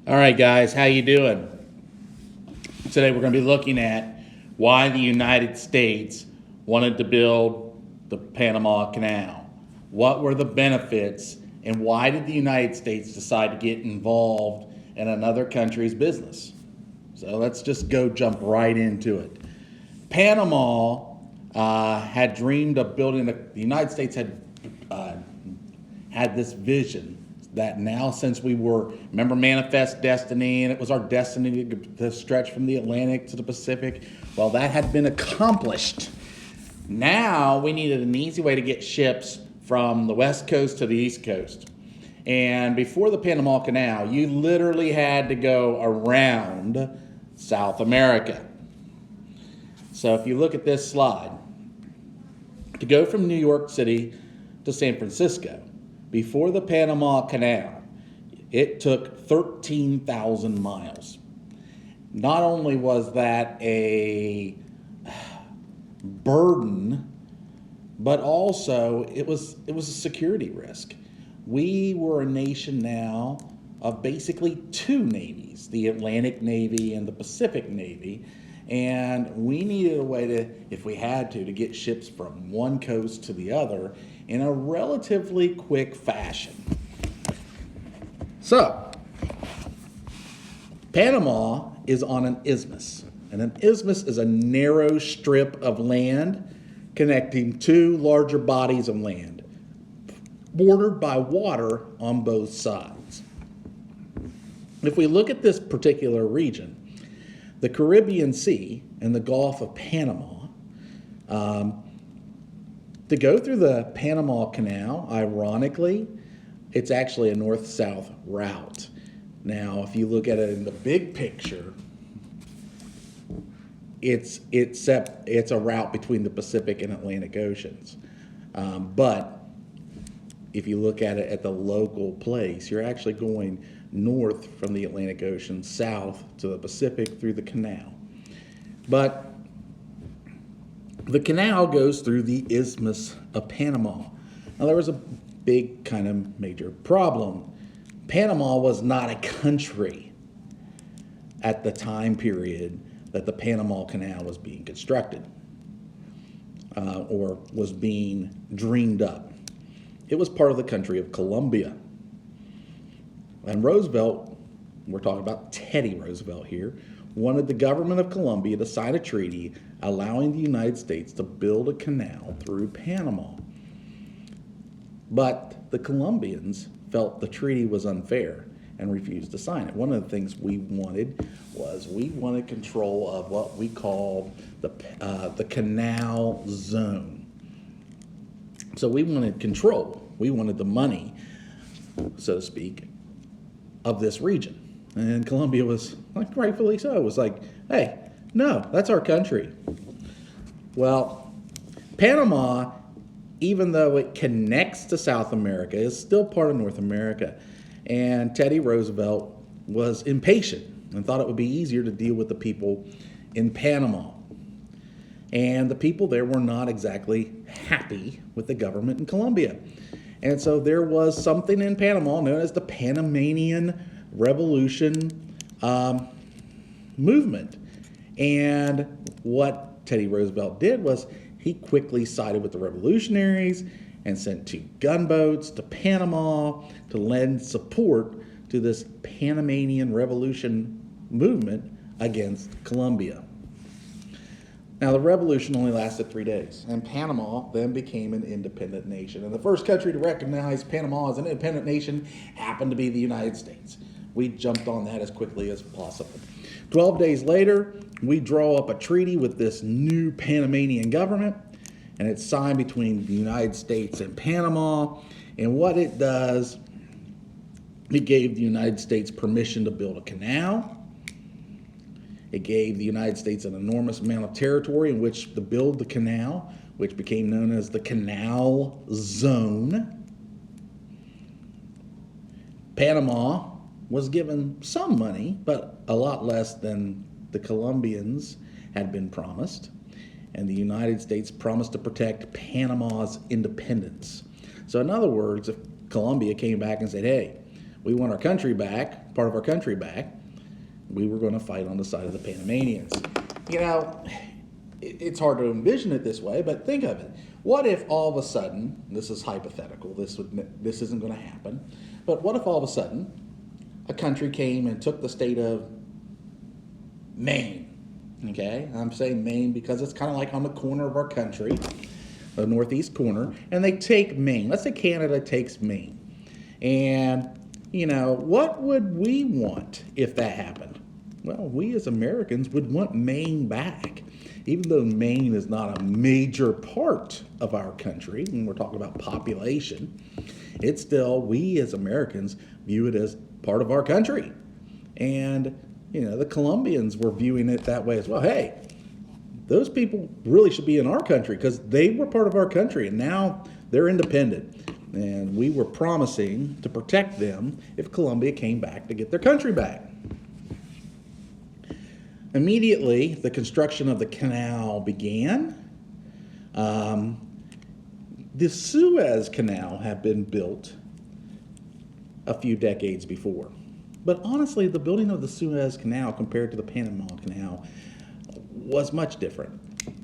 All right, guys, how you doing? Today we're going to be looking at why the United States wanted to build the Panama Canal. What were the benefits, and why did the United States decide to get involved in another country's business? So let's just go jump right into it. Panama had dreamed of building the United States had this vision that now, since we were, remember, Manifest Destiny, and it was our destiny to stretch from the Atlantic to the Pacific. Well, that had been accomplished. Now we needed an easy way to get ships from the West Coast to the East Coast. And before the Panama Canal, you literally had to go around South America. So if you look at this slide, to go from New York City to San Francisco, before the Panama Canal, it took 13,000 miles. Not only was that a burden, but also it was a security risk. We were a nation now of basically two navies, the Atlantic Navy and the Pacific Navy, and we needed a way to, if we had to get ships from one coast to the other in a relatively quick fashion. So, Panama is on an isthmus, and an isthmus is a narrow strip of land connecting two larger bodies of land, bordered by water on both sides. If we look at this particular region, the Caribbean Sea and the Gulf of Panama, to go through the Panama Canal, ironically, it's actually a north-south route. Now, if you look at it in the big picture, it's a route between the Pacific and Atlantic Oceans. But if you look at it at the local place, you're actually going north from the Atlantic Ocean, south to the Pacific through the canal. But the canal goes through the Isthmus of Panama. Now, there was a big kind of major problem. Panama was not a country at the time period that the Panama Canal was being constructed or was being dreamed up. It was part of the country of Colombia. And Roosevelt, we're talking about Teddy Roosevelt here, wanted the government of Colombia to sign a treaty allowing the United States to build a canal through Panama. But the Colombians felt the treaty was unfair and refused to sign it. One of the things we wanted control of what we called the canal zone. So we wanted control. We wanted the money, so to speak, of this region. And Colombia was, like, rightfully so, it was like, hey, no, that's our country. Well, Panama, even though it connects to South America, is still part of North America. And Teddy Roosevelt was impatient and thought it would be easier to deal with the people in Panama. And the people there were not exactly happy with the government in Colombia. And so there was something in Panama known as the Panamanian Revolution movement. And what Teddy Roosevelt did was he quickly sided with the revolutionaries and sent 2 gunboats to Panama to lend support to this Panamanian Revolution movement against Colombia. Now, the revolution only lasted 3 days, and Panama then became an independent nation. And the first country to recognize Panama as an independent nation happened to be the United States. We jumped on that as quickly as possible. 12 days later, we draw up a treaty with this new Panamanian government, and it's signed between the United States and Panama. And what it does, it gave the United States permission to build a canal. It gave the United States an enormous amount of territory in which to build the canal, which became known as the Canal Zone. Panama was given some money, but a lot less than the Colombians had been promised. And the United States promised to protect Panama's independence. So in other words, if Colombia came back and said, hey, we want our country back, part of our country back, we were going to fight on the side of the Panamanians. You know, it's hard to envision it this way, but think of it. What if all of a sudden, this is hypothetical, this isn't going to happen, but what if all of a sudden a country came and took the state of Maine? Okay, I'm saying Maine because it's kind of like on the corner of our country, the northeast corner, and they take Maine. Let's say Canada takes Maine. And, you know, what would we want if that happened? Well, we as Americans would want Maine back. Even though Maine is not a major part of our country, when we're talking about population, it's still, we as Americans view it as part of our country. And you know, the Colombians were viewing it that way as well. Hey, those people really should be in our country because they were part of our country and now they're independent. And we were promising to protect them if Colombia came back to get their country back. Immediately, the construction of the canal began. The Suez Canal had been built a few decades before. But honestly, the building of the Suez Canal compared to the Panama Canal was much different.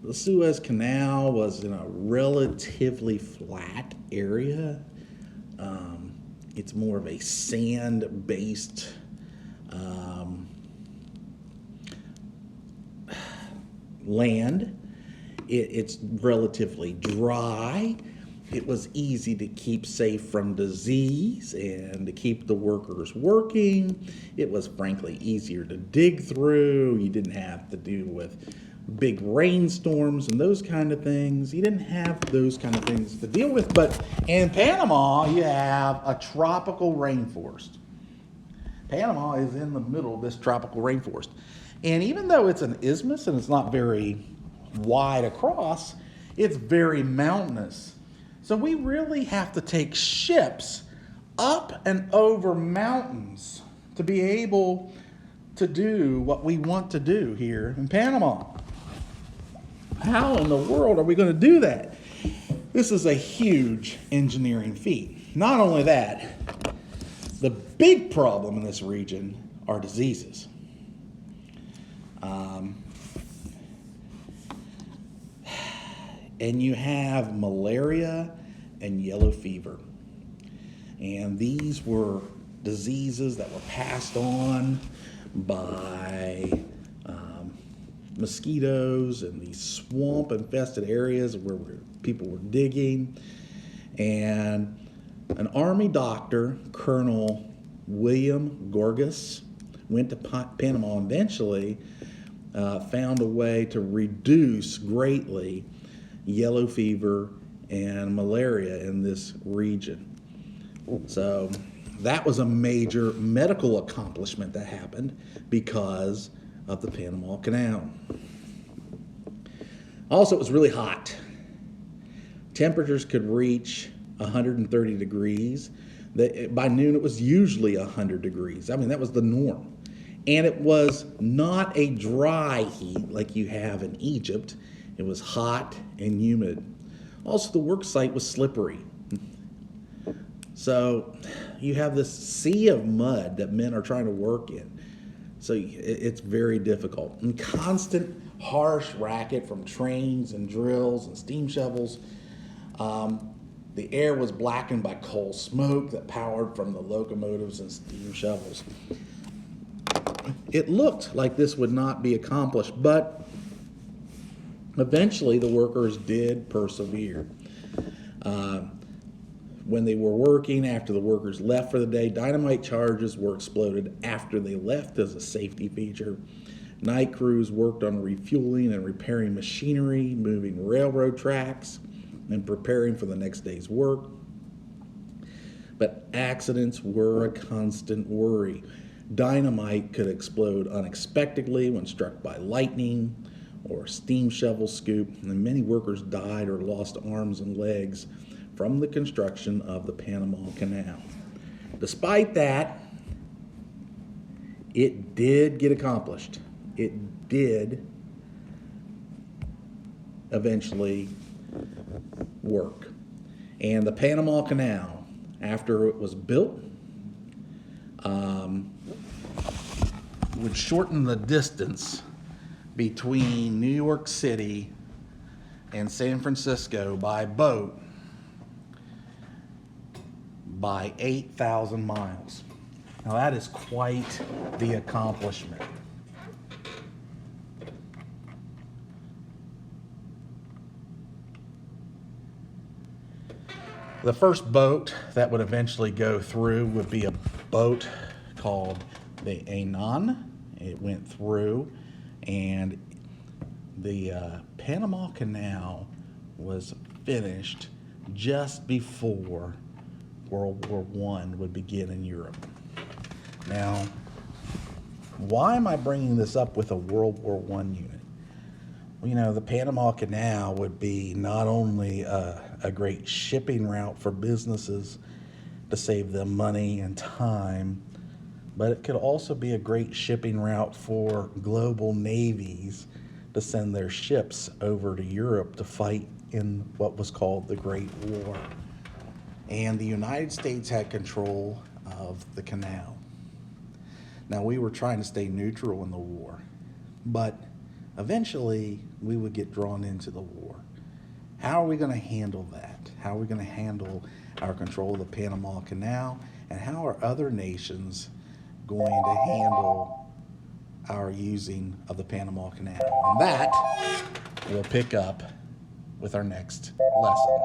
The Suez Canal was in a relatively flat area. It's more of a sand-based land. It's relatively dry. It was easy to keep safe from disease and to keep the workers working. It was frankly easier to dig through. You didn't have to deal with big rainstorms and those kind of things. You didn't have those kind of things to deal with. But in Panama, you have a tropical rainforest. Panama is in the middle of this tropical rainforest. And even though it's an isthmus and it's not very wide across, it's very mountainous. So we really have to take ships up and over mountains to be able to do what we want to do here in Panama. How in the world are we going to do that? This is a huge engineering feat. Not only that, the big problem in this region are diseases. And you have malaria and yellow fever. And these were diseases that were passed on by mosquitoes in these swamp-infested areas where people were digging. And an army doctor, Colonel William Gorgas, went to Panama and eventually found a way to reduce greatly yellow fever and malaria in this region. So that was a major medical accomplishment that happened because of the Panama Canal. Also, it was really hot. Temperatures could reach 130 degrees. By noon, it was usually 100 degrees. I mean, that was the norm. And it was not a dry heat like you have in Egypt. It was hot and humid. Also, the work site was slippery. So you have this sea of mud that men are trying to work in. So it's very difficult. And constant harsh racket from trains and drills and steam shovels. The air was blackened by coal smoke that powered from the locomotives and steam shovels. It looked like this would not be accomplished, but eventually the workers did persevere. When they were working, after the workers left for the day, dynamite charges were exploded after they left as a safety feature. Night crews worked on refueling and repairing machinery, moving railroad tracks, and preparing for the next day's work. But accidents were a constant worry. Dynamite could explode unexpectedly when struck by lightning or steam shovel scoop, and many workers died or lost arms and legs from the construction of the Panama Canal. Despite that, it did get accomplished. It did eventually work. And the Panama Canal, after it was built, would shorten the distance between New York City and San Francisco by boat by 8,000 miles. Now that is quite the accomplishment. The first boat that would eventually go through would be a boat called the Anon. It went through, and the Panama Canal was finished just before World War I would begin in Europe. Now, why am I bringing this up with a World War I unit? Well, you know, the Panama Canal would be not only a great shipping route for businesses to save them money and time, but it could also be a great shipping route for global navies to send their ships over to Europe to fight in what was called the Great War. And the United States had control of the canal. Now, we were trying to stay neutral in the war, but eventually we would get drawn into the war. How are we going to handle that? How are we going to handle our control of the Panama Canal? And how are other nations going to handle our using of the Panama Canal? And that we'll pick up with our next lesson.